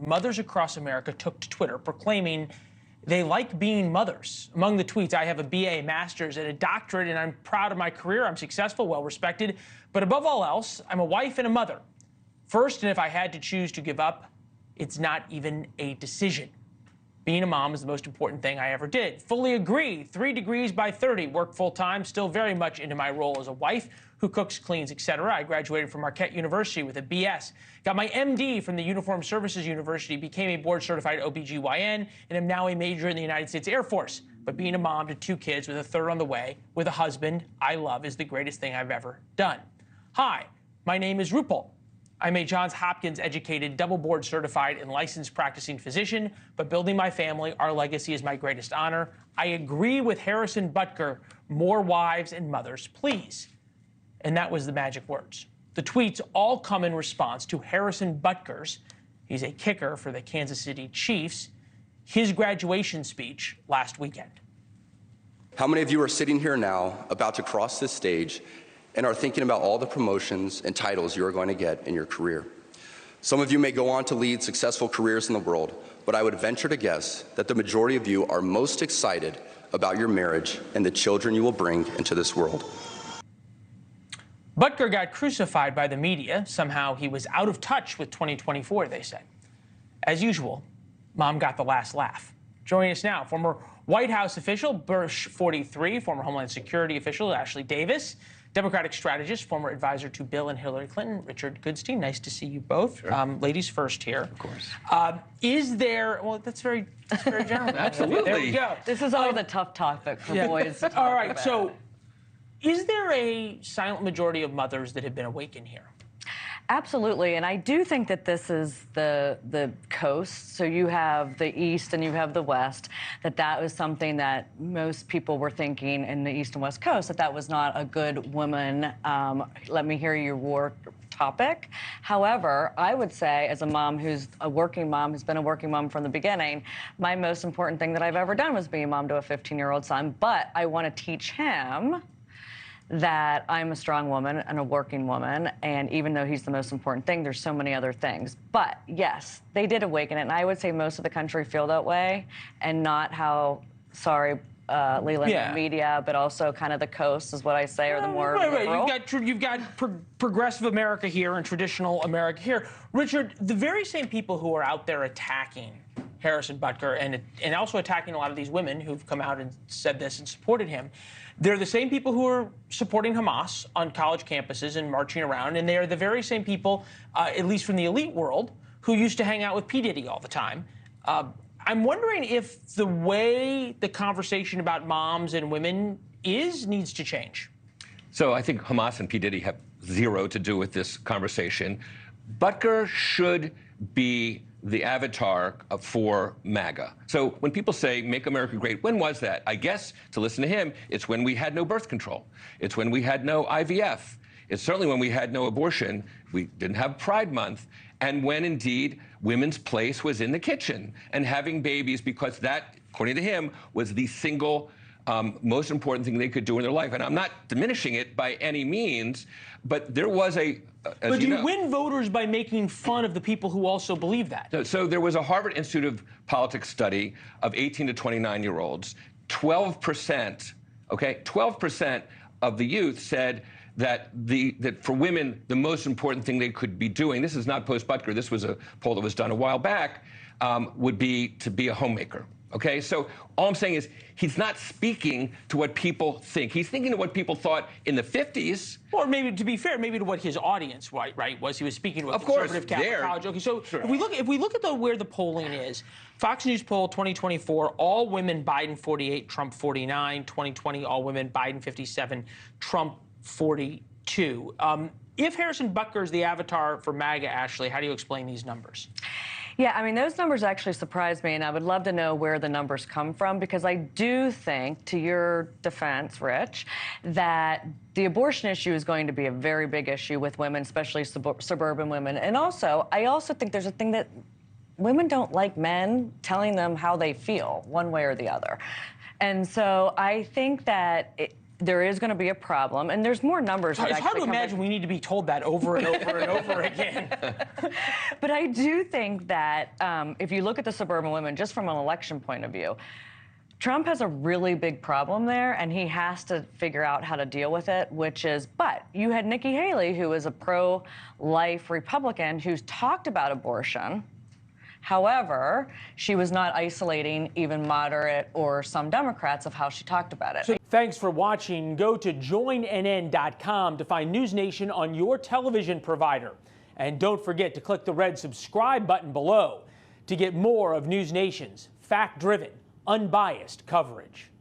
mothers across America took to Twitter proclaiming they like being mothers. Among the tweets, I have a BA, master's, and a doctorate, and I'm proud of my career. I'm successful, well-respected. But above all else, I'm a wife and a mother. First, and if I had to choose to give up, it's not even a decision. Being a mom is the most important thing I ever did. Fully agree. 3 degrees by 30. Work full-time. Still very much into my role as a wife who cooks, cleans, etc. I graduated from Marquette University with a BS. Got my MD from the Uniformed Services University. Became a board-certified OBGYN. And am now a major in the United States Air Force. But being a mom to 2 kids with a 3rd on the way, with a husband I love, is the greatest thing I've ever done. Hi, my name is Rupal. I'm a Johns Hopkins educated, double board certified and licensed practicing physician, but building my family, our legacy is my greatest honor. I agree with Harrison Butker, more wives and mothers, please. And that was the magic words. The tweets all come in response to Harrison Butker's, he's a kicker for the Kansas City Chiefs, his graduation speech last weekend. How many of you are sitting here now about to cross this stage and are thinking about all the promotions and titles you are going to get in your career? Some of you may go on to lead successful careers in the world, but I would venture to guess that the majority of you are most excited about your marriage and the children you will bring into this world. Butker got crucified by the media. Somehow he was out of touch with 2024, they said. As usual, Mom got the last laugh. Joining us now, former White House official, Bush 43, former Homeland Security official, Ashley Davis, Democratic strategist, former advisor to Bill and Hillary Clinton, Richard Goodstein. Nice to see you both. Sure. Ladies first here. Of course. Is there, well, that's very general. Absolutely. There we go. This is always a tough topic for boys to talk All right, about. so is there a silent majority of mothers that have been awakened here? Absolutely, and I do think that this is the coast. So you have the East and you have the West, that was something that most people were thinking in the East and West Coast, that was not a good woman, let me hear your war topic. However, I would say, as a mom who's a working mom, who's been a working mom from the beginning, my most important thing that I've ever done was being a mom to a 15-year-old son, but I want to teach him that I'm a strong woman and a working woman, and even though he's the most important thing, there's so many other things. But yes, they did awaken it, and I would say most of the country feel that way, and not how, sorry, Leland, the media, but also kind of the coast is what I say, or the more liberal. You've got progressive America here and traditional America here. Richard, the very same people who are out there attacking Harrison Butker and also attacking a lot of these women who've come out and said this and supported him, they're the same people who are supporting Hamas on college campuses and marching around, and they are the very same people, at least from the elite world, who used to hang out with P. Diddy all the time. I'm wondering if the way the conversation about moms and women needs to change. So I think Hamas and P. Diddy have zero to do with this conversation. Butker should be the avatar for MAGA. So when people say, make America great, when was that? I guess, to listen to him, it's when we had no birth control. It's when we had no IVF. It's certainly when we had no abortion. We didn't have Pride Month. And when, indeed, women's place was in the kitchen and having babies, because that, according to him, was the single most important thing they could do in their life. And I'm not diminishing it by any means, but there was but do you win voters by making fun of the people who also believe that? So there was a Harvard Institute of Politics study of 18 to 29-year-olds. 12%, okay, 12% of the youth said that for women, the most important thing they could be doing, this is not post-Butker, this was a poll that was done a while back, would be to be a homemaker. Okay, so all I'm saying is he's not speaking to what people think. He's thinking to what people thought in the 50s. Or maybe, to be fair, maybe to what his audience, right, was. He was speaking to a conservative Catholic college. Okay, so sure. if we look at where the polling is, Fox News poll 2024, all women Biden 48, Trump 49. 2020, all women Biden 57, Trump 42. If Harrison Butker is the avatar for MAGA, Ashley, how do you explain these numbers? Yeah, I mean, those numbers actually surprised me, and I would love to know where the numbers come from, because I do think, to your defense, Rich, that the abortion issue is going to be a very big issue with women, especially suburban women. And also, I also think there's a thing that women don't like men telling them how they feel, one way or the other. And so I think that there is going to be a problem, and there's more numbers. It's hard to come imagine we need to be told that over and over and over again. But I do think that if you look at the suburban women, just from an election point of view, Trump has a really big problem there, and he has to figure out how to deal with it, but you had Nikki Haley, who is a pro-life Republican, who's talked about abortion. However, she was not isolating even moderate or some Democrats of how she talked about it. So thanks for watching. Go to joinnn.com to find NewsNation on your television provider. And don't forget to click the red subscribe button below to get more of NewsNation's fact-driven, unbiased coverage.